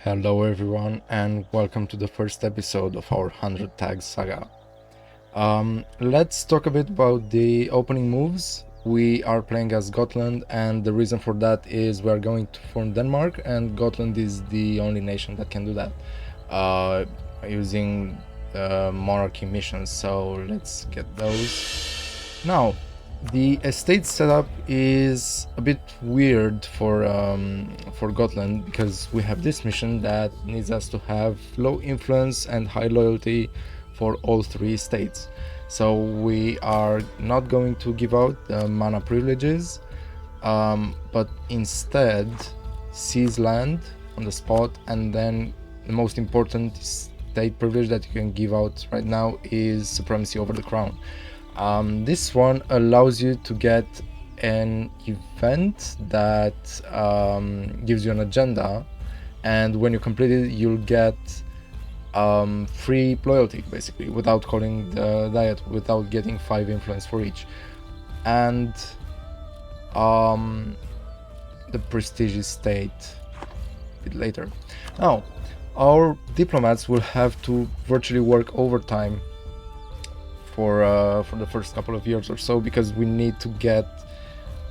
Hello everyone and welcome to the first episode of our 100 Tags saga. Let's talk a bit about the opening moves. We are playing as Gotland, and the reason for that is we are going to form Denmark, and Gotland is the only nation that can do that using monarchy missions. So let's get those. Now, the estate setup is a bit weird for Gotland because we have this mission that needs us to have low influence and high loyalty for all three states. So we are not going to give out the mana privileges, but instead seize land on the spot, and then the most important state privilege that you can give out right now is supremacy over the crown. This one allows you to get an event that gives you an agenda, and when you complete it you'll get free loyalty, basically, without calling the diet, without getting 5 influence for each. And the prestigious state a bit later. Now, our diplomats will have to virtually work overtime for the first couple of years or so, because we need to get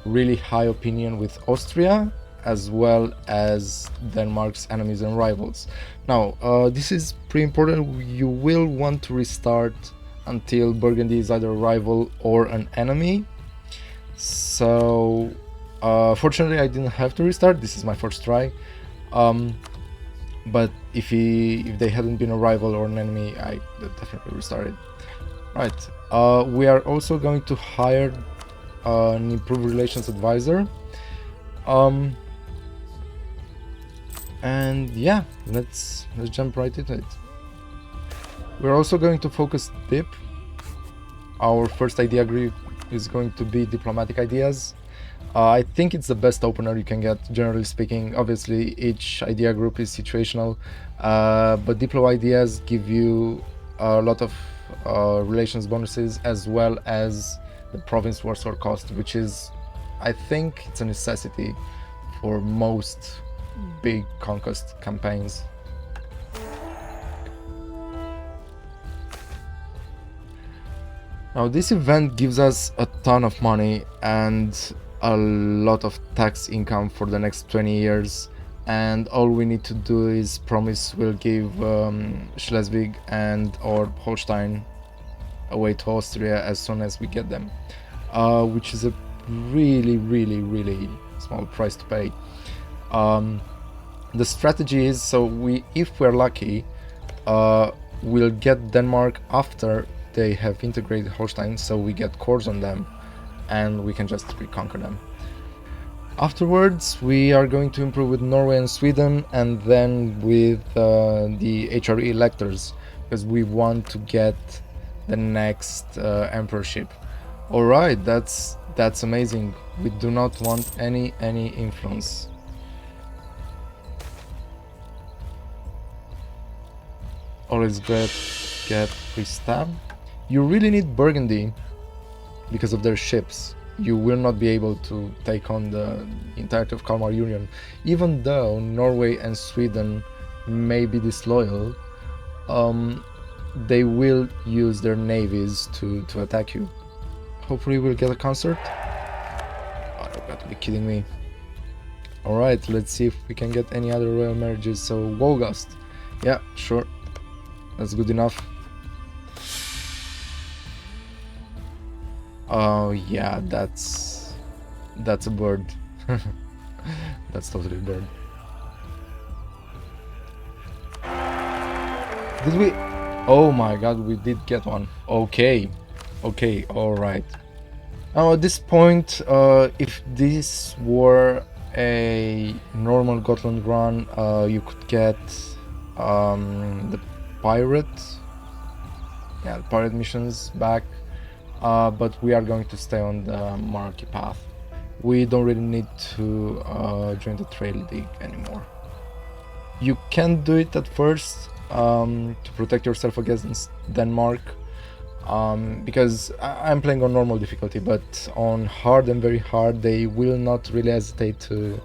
really high opinion with Austria as well as Denmark's enemies and rivals. Now, this is pretty important. You will want to restart until Burgundy is either a rival or an enemy. So fortunately I didn't have to restart. This is my first try. But if they hadn't been a rival or an enemy, I definitely restarted. Right, we are also going to hire an improved relations advisor. And yeah, let's jump right into it. We're also going to focus dip. Our first idea group is going to be diplomatic ideas. I think it's the best opener you can get, generally speaking. Obviously each idea group is situational, but diplo ideas give you a lot of relations bonuses, as well as the province warsaw cost, which is, I think it's a necessity for most big conquest campaigns. Now, this event gives us a ton of money and a lot of tax income for the next 20 years, and all we need to do is promise we'll give Schleswig and or Holstein away to Austria as soon as we get them, which is a really small price to pay. The strategy is, so if we're lucky, we'll get Denmark after they have integrated Holstein, so we get cores on them and we can just reconquer them. Afterwards, we are going to improve with Norway and Sweden, and then with the HRE electors, because we want to get the next emperorship. All right, that's amazing. We do not want any influence. Always get free stab. You really need Burgundy because of their ships. You will not be able to take on the entirety of Kalmar Union, even though Norway and Sweden may be disloyal. They will use their navies to attack you. Hopefully we'll get a concert. Oh, you've got to be kidding me. Alright, let's see if we can get any other royal marriages. So Wolgast, yeah, sure, that's good enough. Oh yeah, that's a bird. That's totally a bird. Did we? Oh my god, we did get one. Okay, all right. Now at this point, if this were a normal Gotland run, you could get the pirate missions back, but we are going to stay on the monarchy path. We don't really need to join the trade league anymore. You can do it at first to protect yourself against Denmark, because I'm playing on normal difficulty, but on hard and very hard they will not really hesitate to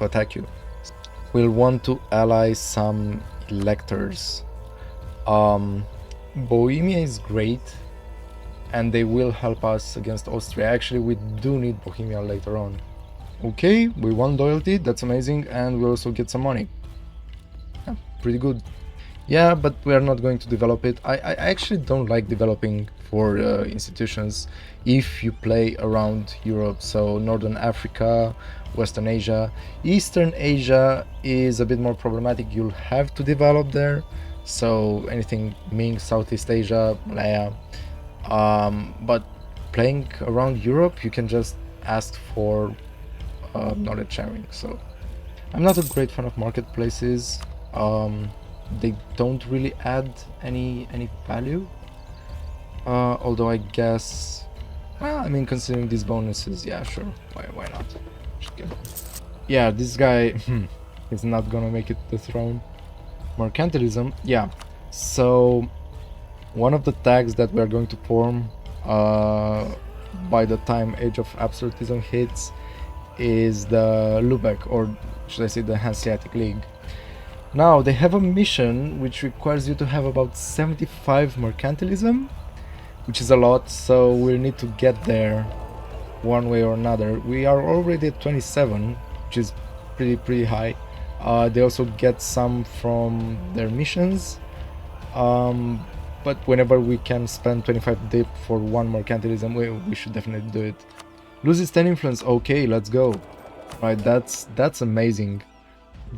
to attack you. We'll want to ally some electors. Bohemia is great, and they will help us against Austria. Actually, we do need Bohemia later on. Okay, we won loyalty, that's amazing, and we also get some money. Yeah, pretty good. Yeah, but we are not going to develop it. I actually don't like developing for institutions if you play around Europe. So Northern Africa, Western Asia. Eastern Asia is a bit more problematic. You'll have to develop there. So anything Ming, Southeast Asia, Malaya. But playing around Europe, you can just ask for knowledge sharing. So I'm not a great fan of marketplaces. They don't really add any value. Although I guess, well, I mean, considering these bonuses, yeah, sure, why not? Yeah, this guy is not gonna make it to the throne. Mercantilism, yeah. So one of the tags that we are going to form by the time Age of Absolutism hits is the Lubeck, or should I say the Hanseatic League. Now they have a mission which requires you to have about 75 mercantilism, which is a lot, so we'll need to get there one way or another. We are already at 27, which is pretty high. They also get some from their missions, but whenever we can spend 25 dip for one mercantilism, we should definitely do it. Loses 10 influence, okay, let's go. Right, that's amazing.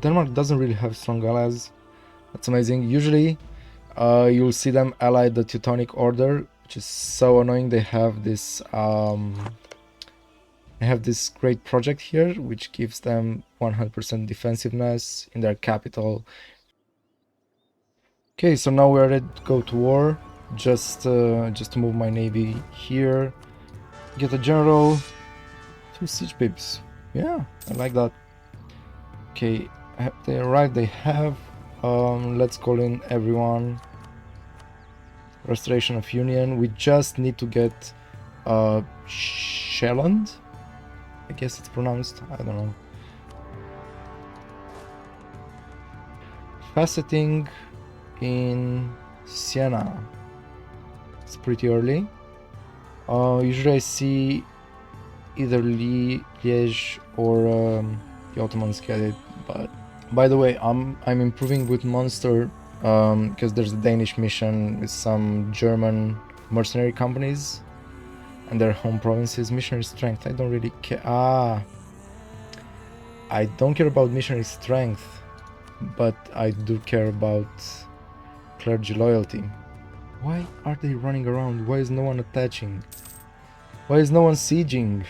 Denmark doesn't really have strong allies. That's amazing. Usually you'll see them ally the Teutonic Order, which is so annoying. They have this great project here which gives them 100% defensiveness in their capital. Okay, so now we're ready to go to war. Just to move my navy here, get a general, 2 siege pips. Yeah, I like that. Okay, they arrived, they have. Let's call in everyone. Restoration of Union. We just need to get Shelland. I guess it's pronounced, I don't know. Faceting in Siena. It's pretty early. Usually I see either Liège or the Ottomans get it, but by the way, I'm improving with Monster because there's a Danish mission with some German mercenary companies and their home provinces. Missionary strength, I don't really care. I don't care about missionary strength, but I do care about clergy loyalty. Why are they running around? Why is no one attaching? Why is no one sieging?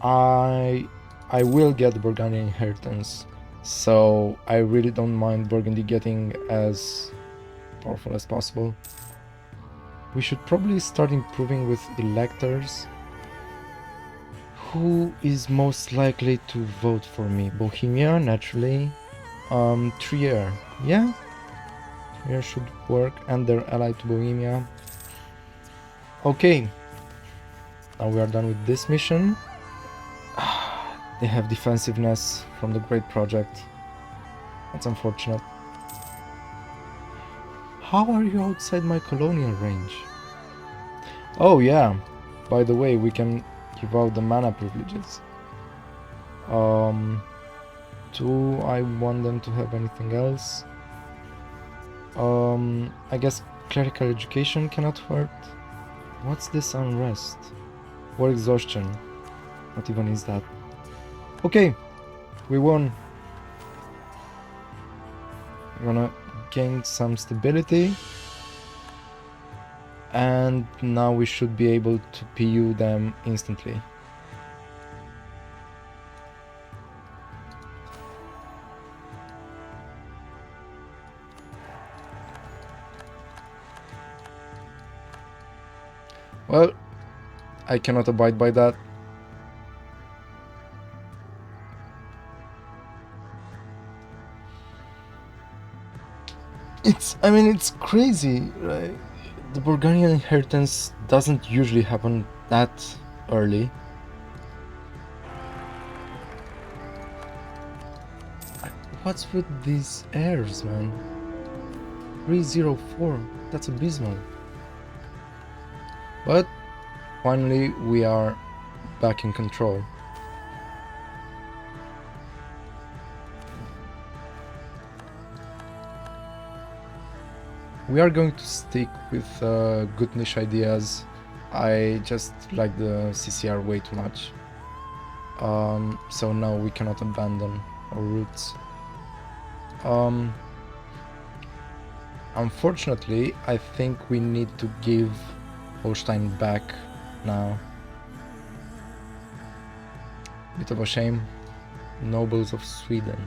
I will get the Burgundian inheritance, so I really don't mind Burgundy getting as powerful as possible. We should probably start improving with electors. Who is most likely to vote for me? Bohemia, naturally. Trier, yeah? Trier should work, and they're allied to Bohemia. Okay, now we are done with this mission. They have defensiveness from the Great Project. That's unfortunate. How are you outside my colonial range? Oh yeah, by the way, we can give out the mana privileges. Do I want them to have anything else? I guess clerical education cannot hurt. What's this unrest? War exhaustion. What even is that? Okay, we won. We're gonna gain some stability, and now we should be able to PU them instantly. Well, I cannot abide by that. It's crazy, right? The Burgundian inheritance doesn't usually happen that early. What's with these airs, man? 304, that's abysmal. But finally we are back in control. We are going to stick with good niche ideas. I just like the CCR way too much. So now we cannot abandon our roots. Unfortunately, I think we need to give Holstein back now. Bit of a shame. Nobles of Sweden.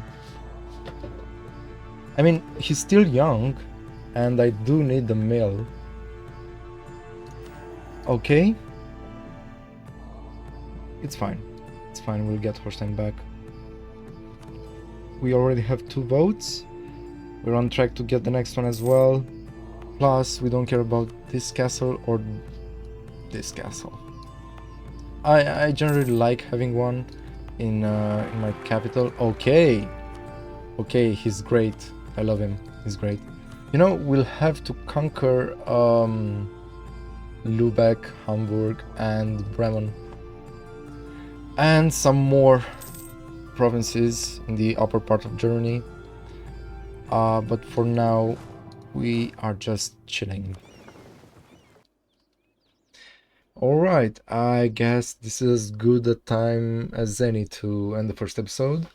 I mean, he's still young, and I do need the mill. Okay. It's fine. It's fine, we'll get Holstein back. We already have 2 votes. We're on track to get the next one as well. Plus, we don't care about this castle or this castle. I generally like having one in my capital. Okay, he's great. I love him. He's great. You know, we'll have to conquer Lübeck, Hamburg, and Bremen, and some more provinces in the upper part of Germany. But for now, we are just chilling. Alright, I guess this is as good a time as any to end the first episode.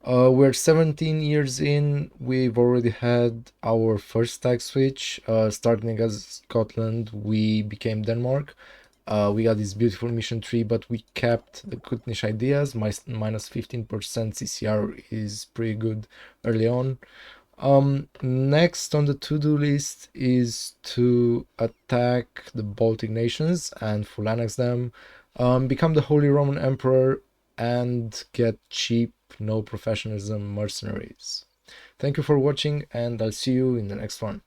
We're 17 years in, we've already had our first tag switch. Starting as Scotland, we became Denmark. We got this beautiful mission tree, but we kept the good niche ideas. Minus 15% CCR is pretty good early on. Next on the to-do list is to attack the Baltic nations and full annex them, become the Holy Roman Emperor, and get cheap, no professionalism mercenaries. Thank you for watching, and I'll see you in the next one.